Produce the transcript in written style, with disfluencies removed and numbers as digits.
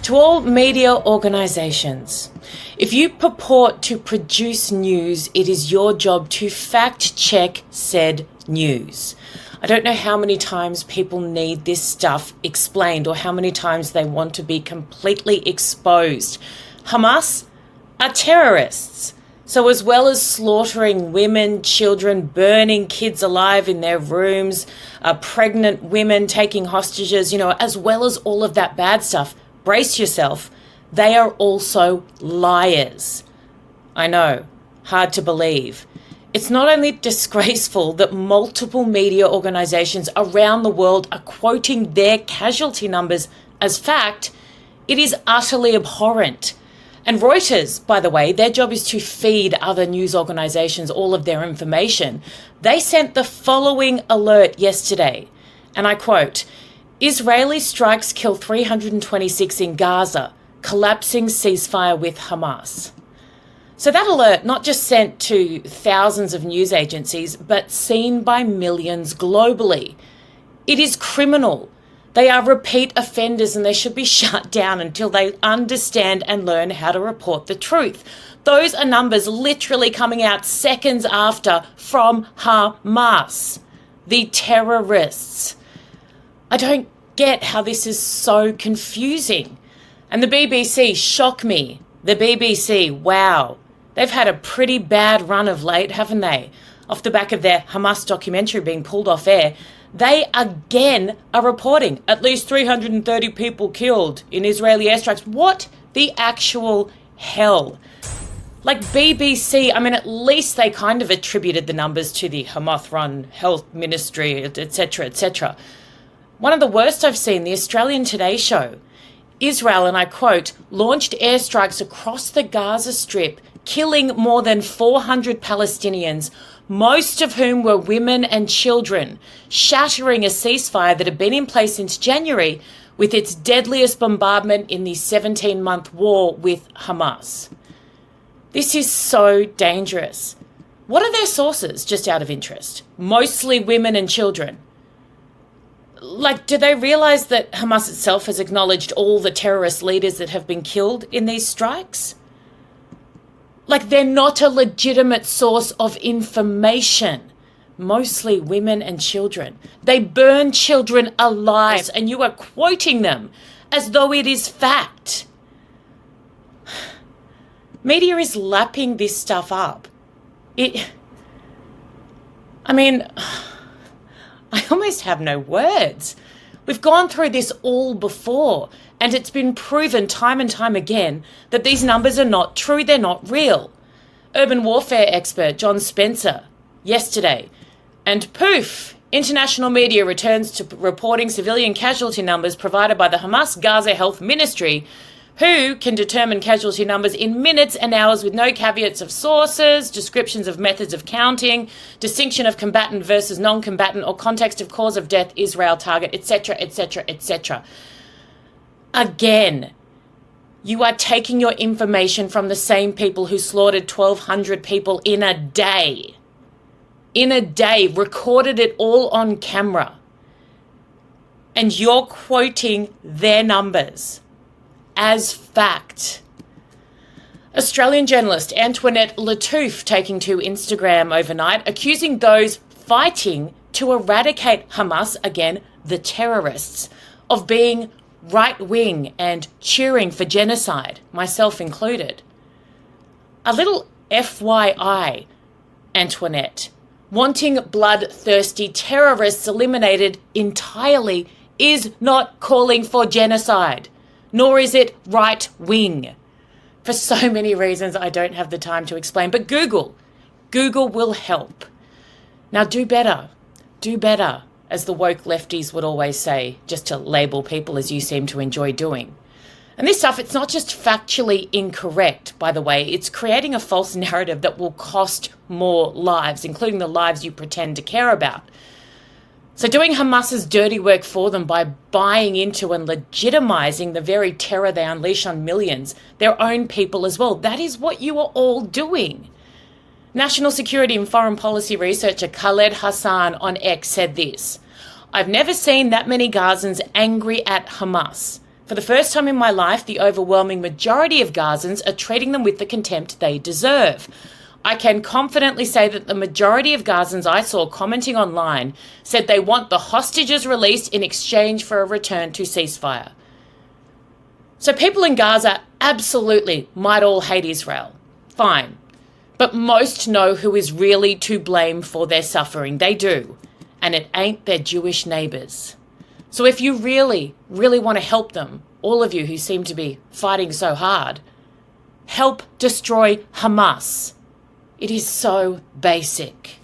To all media organisations, if you purport to produce news, it is your job to fact-check said news. I don't know how many times people need this stuff explained or how many times they want to be completely exposed. Hamas are terrorists. So as well as slaughtering women, children, burning kids alive in their rooms, pregnant women taking hostages, as well as all of that bad stuff, brace yourself, they are also liars. I know, hard to believe. It's not only disgraceful that multiple media organisations around the world are quoting their casualty numbers as fact, it is utterly abhorrent. And Reuters, by the way, their job is to feed other news organisations all of their information. They sent the following alert yesterday, and I quote, "Israeli strikes kill 326 in Gaza, collapsing ceasefire with Hamas." So that alert not just sent to thousands of news agencies, but seen by millions globally. It is criminal. They are repeat offenders and they should be shut down until they understand and learn how to report the truth. Those are numbers literally coming out seconds after from Hamas, the terrorists. I don't get how this is so confusing. And the BBC shock me. The BBC, wow. They've had a pretty bad run of late, haven't they? Off the back of their Hamas documentary being pulled off air, they again are reporting at least 330 people killed in Israeli airstrikes. What the actual hell? Like BBC, at least they kind of attributed the numbers to the Hamas-run health ministry, etc., etc. One of the worst I've seen, the Australian Today show. Israel, and I quote, launched airstrikes across the Gaza Strip, killing more than 400 Palestinians, most of whom were women and children, shattering a ceasefire that had been in place since January with its deadliest bombardment in the 17-month war with Hamas. This is so dangerous. What are their sources, just out of interest? Mostly women and children. Do they realise that Hamas itself has acknowledged all the terrorist leaders that have been killed in these strikes? They're not a legitimate source of information. Mostly women and children. They burn children alive, and you are quoting them as though it is fact. Media is lapping this stuff up. I almost have no words. We've gone through this all before, and it's been proven time and time again that these numbers are not true, they're not real. Urban warfare expert John Spencer, yesterday, and poof, international media returns to reporting civilian casualty numbers provided by the Hamas Gaza Health Ministry, who can determine casualty numbers in minutes and hours with no caveats of sources, descriptions of methods of counting, distinction of combatant versus non-combatant, or context of cause of death, Israel target, etc., etc., etc. Again, you are taking your information from the same people who slaughtered 1,200 people in a day. In a day, recorded it all on camera. And you're quoting their numbers as fact. Australian journalist Antoinette Lattouf taking to Instagram overnight, accusing those fighting to eradicate Hamas, again, the terrorists, of being right-wing and cheering for genocide, myself included. A little FYI, Antoinette, wanting bloodthirsty terrorists eliminated entirely is not calling for genocide. Nor is it right-wing. For so many reasons I don't have the time to explain. But Google will help. Now do better, as the woke lefties would always say, just to label people as you seem to enjoy doing. And this stuff, it's not just factually incorrect, by the way, it's creating a false narrative that will cost more lives, including the lives you pretend to care about. So doing Hamas's dirty work for them by buying into and legitimizing the very terror they unleash on millions, their own people as well. That is what you are all doing. National security and foreign policy researcher Khaled Hassan on X said this: "I've never seen that many Gazans angry at Hamas. For the first time in my life, the overwhelming majority of Gazans are treating them with the contempt they deserve. I can confidently say that the majority of Gazans I saw commenting online said they want the hostages released in exchange for a return to ceasefire. So people in Gaza absolutely might all hate Israel. Fine. But most know who is really to blame for their suffering. They do. And it ain't their Jewish neighbours. So if you really, really want to help them, all of you who seem to be fighting so hard, help destroy Hamas. It is so basic.